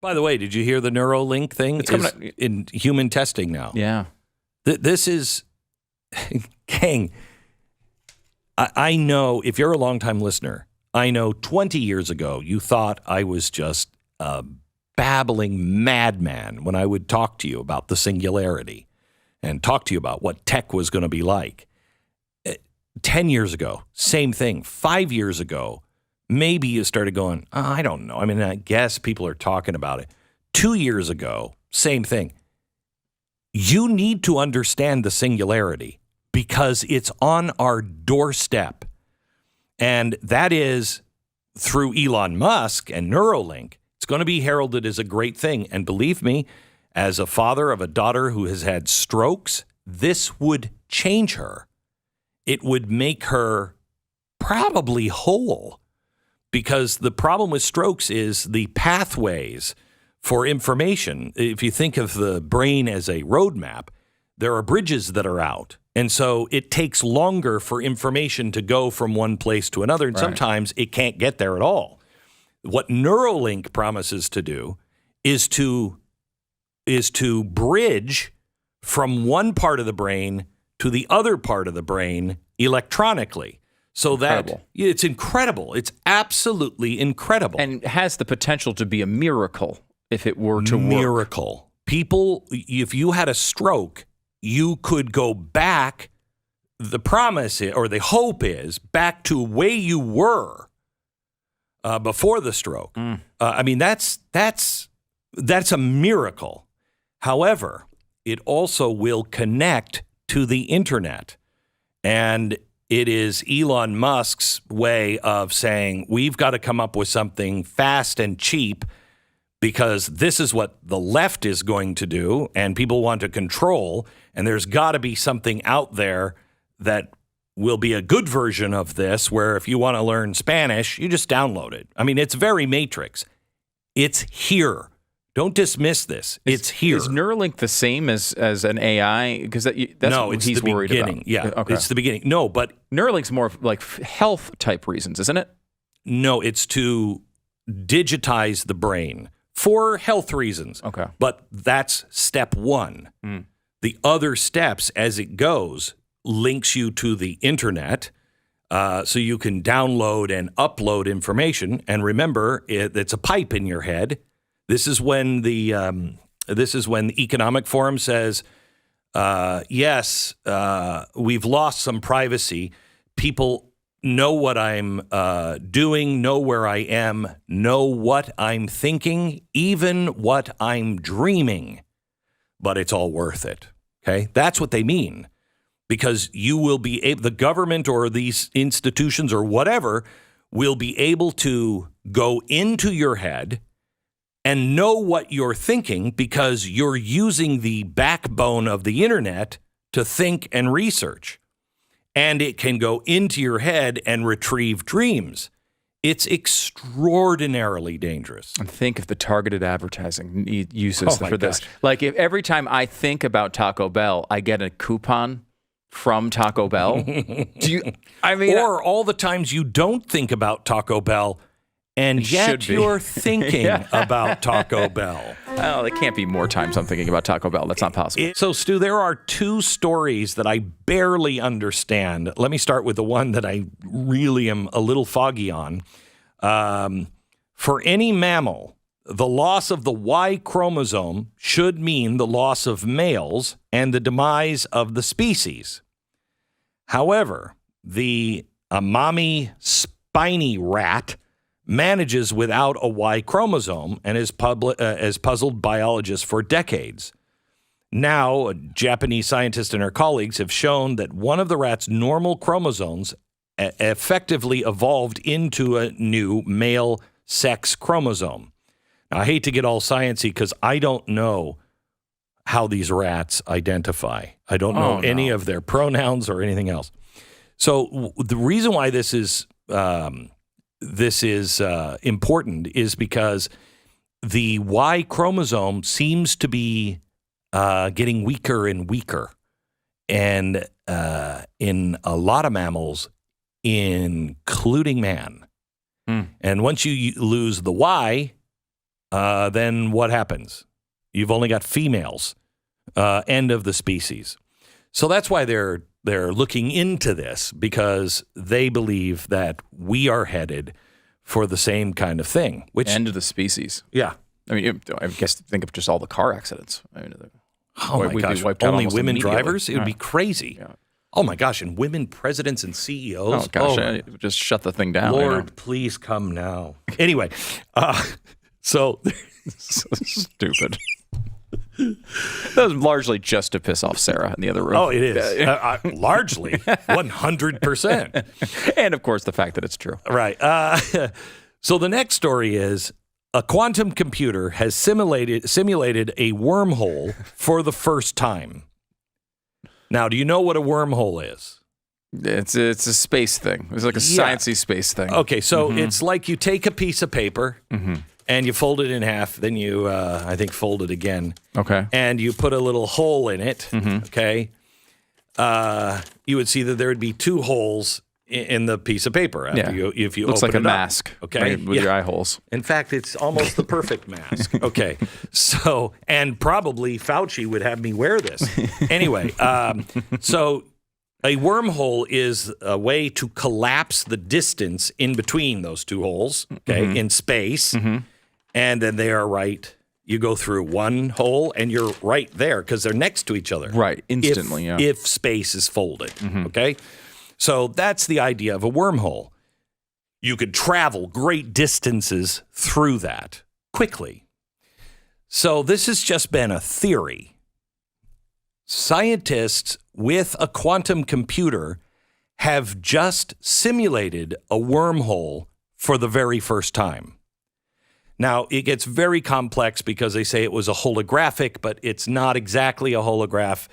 By the way, did you hear the Neuralink thing? It's coming is in human testing now. Yeah. This is, gang, I know, if you're a longtime listener, I know 20 years ago you thought I was just a babbling madman when I would talk to you about the singularity and talk to you about what tech was going to be like. 10 years ago, same thing. 5 years ago, maybe you started going, oh, I don't know. I mean, I guess people are talking about it. 2 years ago, same thing. You need to understand the singularity because it's on our doorstep. And that is through Elon Musk and Neuralink. It's going to be heralded as a great thing. And believe me, as a father of a daughter who has had strokes, this would change her. It would make her probably whole. Because the problem with strokes is the pathways for information. If you think of the brain as a roadmap, there are bridges that are out. And so it takes longer for information to go from one place to another. And sometimes it can't get there at all. What Neuralink promises to do is to bridge from one part of the brain to the other part of the brain electronically. So that it's incredible. It's absolutely incredible. And has the potential to be a miracle if it were to work. Miracle. People, if you had a stroke, you could go back. The promise or the hope is back to way you were before the stroke. I mean, that's a miracle. However, it also will connect to the internet. And it is Elon Musk's way of saying, we've got to come up with something fast and cheap because this is what the left is going to do and people want to control. And there's got to be something out there that will be a good version of this where if you want to learn Spanish, you just download it. I mean, it's very Matrix. It's here. Don't dismiss this. It's here. Is Neuralink the same as an AI? Because that's no, what it's he's the worried beginning. about. Yeah, okay. It's the beginning. No, but Neuralink's more like health type reasons, isn't it? No, it's to digitize the brain for health reasons. Okay. But that's step one. The other steps, as it goes, links you to the internet, so you can download and upload information. And remember, it's a pipe in your head. This is when the Economic Forum says, yes, we've lost some privacy. People know what I'm doing, know where I am, know what I'm thinking, even what I'm dreaming. But it's all worth it. Okay, that's what they mean, because you will be able, the government or these institutions or whatever will be able to go into your head and know what you're thinking because you're using the backbone of the internet to think and research. And it can go into your head and retrieve dreams. It's extraordinarily dangerous. And think of the targeted advertising uses for this. Gosh. Like if every time I think about Taco Bell, I get a coupon from Taco Bell. Or all the times you don't think about Taco Bell, and yet you're thinking about Taco Bell. Oh, there can't be more times I'm thinking about Taco Bell. That's not possible. So, Stu, there are two stories that I barely understand. Let me start with the one that I really am a little foggy on. For any mammal, the loss of the Y chromosome should mean the loss of males and the demise of the species. However, the Amami spiny rat manages without a Y chromosome and has puzzled biologists for decades. Now, Japanese scientists and her colleagues have shown that one of the rat's normal chromosomes effectively evolved into a new male sex chromosome. Now, I hate to get all sciencey because I don't know how these rats identify. I don't know any of their pronouns or anything else. So the reason why this is important is because the Y chromosome seems to be getting weaker and weaker. And in a lot of mammals, including man. And once you lose the Y, then what happens? You've only got females, end of the species. So that's why they're looking into this, because they believe that we are headed for the same kind of thing. Which end of the species. Yeah. I mean, I guess think of just all the car accidents. I mean, oh my gosh, only women drivers? It would be crazy. Yeah. Oh my gosh, and women presidents and CEOs? Oh gosh, just shut the thing down. Lord, please come now. Anyway, so stupid. That was largely just to piss off Sarah in the other room. Oh, it is. Largely, 100%. And of course, the fact that it's true. Right. So the next story is a quantum computer has simulated a wormhole for the first time. Now, do you know what a wormhole is? It's a space thing. It's like a sciencey space thing. Okay, so it's like you take a piece of paper and you fold it in half. Then you, I think, fold it again. Okay. And you put a little hole in it. Okay. You would see that there would be two holes in the piece of paper after if you looks open like a it mask, up, okay, right, with your eye holes. In fact, it's almost the perfect mask. Okay, so and probably Fauci would have me wear this anyway. So a wormhole is a way to collapse the distance in between those two holes, okay, in space, and then they are right. You go through one hole and you're right there because they're next to each other, right, instantly. If space is folded, okay. So that's the idea of a wormhole. You could travel great distances through that quickly. So this has just been a theory. Scientists with a quantum computer have just simulated a wormhole for the very first time. Now, it gets very complex because they say it was a holographic, but it's not exactly a holograph.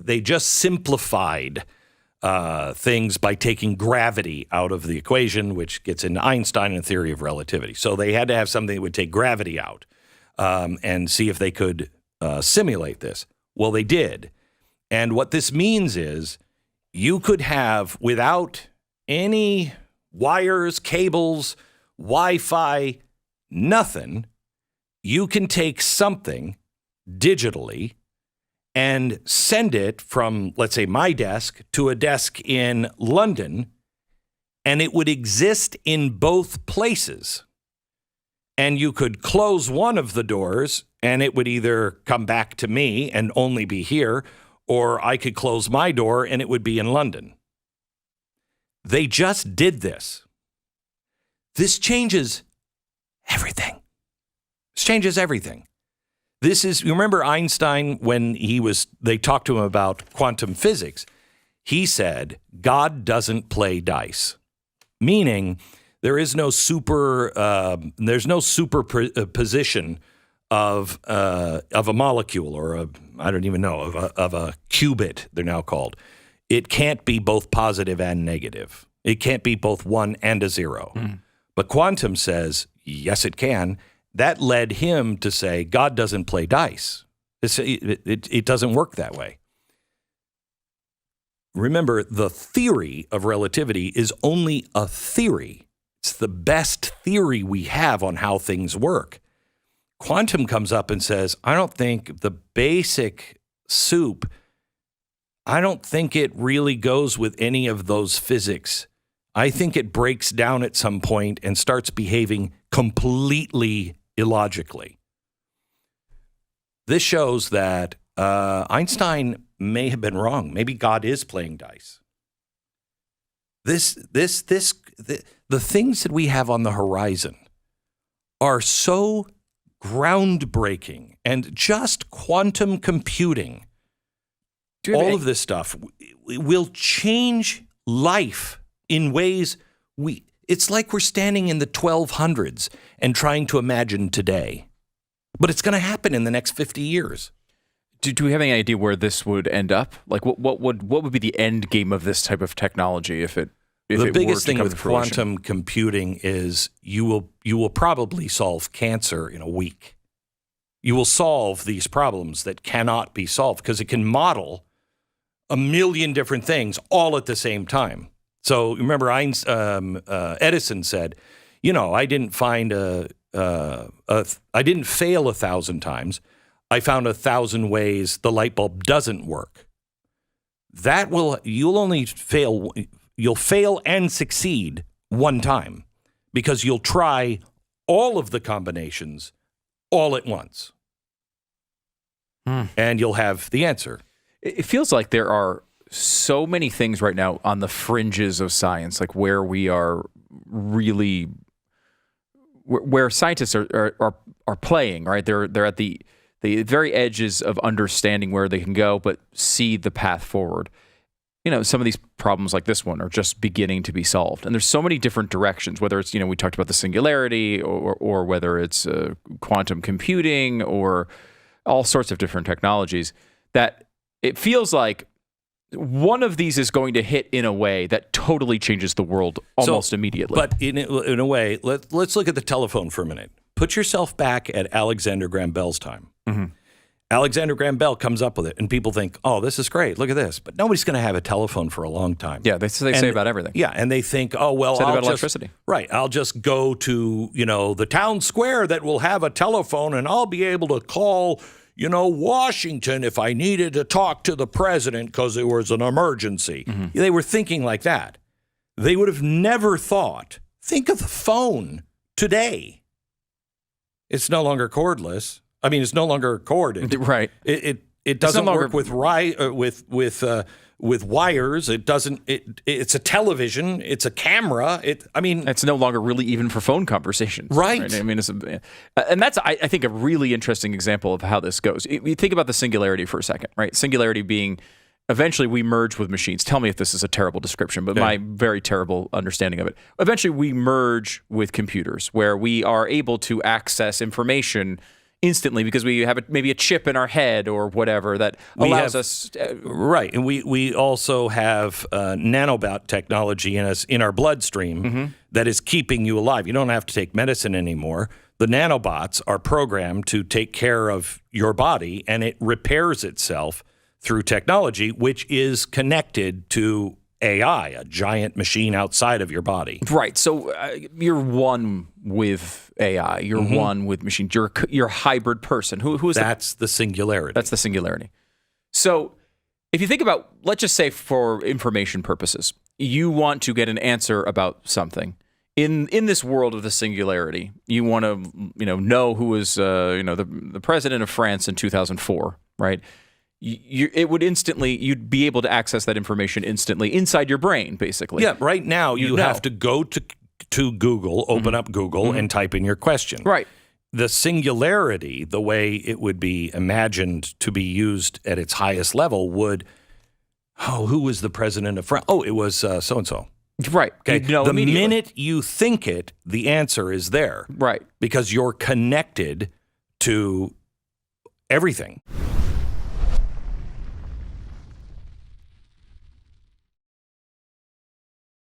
They just simplified things by taking gravity out of the equation, which gets into Einstein and the theory of relativity. So they had to have something that would take gravity out and see if they could simulate this. Well, they did. And what this means is you could have, without any wires, cables, Wi-Fi, nothing, you can take something digitally and send it from, let's say, my desk to a desk in London, and it would exist in both places. And you could close one of the doors, and it would either come back to me and only be here, or I could close my door, and it would be in London. They just did this. This changes everything. This changes everything. This is, you remember Einstein when they talked to him about quantum physics, he said, God doesn't play dice, meaning there's no superposition of a molecule or of a qubit, they're now called. It can't be both positive and negative. It can't be both 1 and a 0. But quantum says, yes, it can. That led him to say, God doesn't play dice. It doesn't work that way. Remember, the theory of relativity is only a theory. It's the best theory we have on how things work. Quantum comes up and says, I don't think the basic soup, I don't think it really goes with any of those physics. I think it breaks down at some point and starts behaving completely illogically. This shows that Einstein may have been wrong. Maybe God is playing dice. The things that we have on the horizon are so groundbreaking, and just quantum computing, all of this stuff will change life in ways it's like we're standing in the 1200s and trying to imagine today. But it's going to happen in the next 50 years. Do we have any idea where this would end up? Like, what would be the end game of this type of technology if it the biggest thing with quantum computing is you will probably solve cancer in a week. You will solve these problems that cannot be solved because it can model a million different things all at the same time. So remember, Edison said, I didn't find I didn't fail 1,000 times. I found 1,000 ways the light bulb doesn't work. You'll fail and succeed one time because you'll try all of the combinations all at once. And you'll have the answer. It feels like there are so many things right now on the fringes of science, like where we are really, where scientists are playing, right? They're at the very edges of understanding where they can go, but see the path forward. Some of these problems like this one are just beginning to be solved. And there's so many different directions, whether it's, we talked about the singularity or whether it's quantum computing or all sorts of different technologies, that it feels like one of these is going to hit in a way that totally changes the world almost immediately. But in a way, let's look at the telephone for a minute. Put yourself back at Alexander Graham Bell's time. Mm-hmm. Alexander Graham Bell comes up with it, and people think, oh, this is great. Look at this. But nobody's going to have a telephone for a long time. Yeah, they say about everything. Yeah, and they think, oh, well, electricity. Right, I'll just go to, the town square that will have a telephone, and I'll be able to call, Washington if I needed to talk to the president because there was an emergency. Mm-hmm. They were thinking like that. They would have never think of the phone today. It's no longer cordless. I mean, it's no longer corded. Right. It doesn't work with wires. It doesn't. It's a television. It's a camera. It's no longer really even for phone conversations. Right. I mean, and that's I think a really interesting example of how this goes. You think about the singularity for a second, right? Singularity being eventually we merge with machines. Tell me if this is a terrible description, but my very terrible understanding of it. Eventually, we merge with computers where we are able to access information instantly because we have maybe a chip in our head or whatever that allows us. Right. And we also have nanobot technology in our bloodstream that is keeping you alive. You don't have to take medicine anymore. The nanobots are programmed to take care of your body, and it repairs itself through technology, which is connected to AI, a giant machine outside of your body. Right. So you're one with AI. You're one with machines. You're a hybrid person. Who is That's the singularity. That's the singularity. So if you think about, let's just say for information purposes, you want to get an answer about something. In this world of the singularity, you want to know who was the president of France in 2004, right? You'd be able to access that information instantly inside your brain, basically. Yeah, right now you have to go to Google, open up Google, and type in your question. Right. The singularity, the way it would be imagined to be used at its highest level who was the president of France? Oh, it was so-and-so. Right. Okay. The minute you think it, the answer is there. Right. Because you're connected to everything.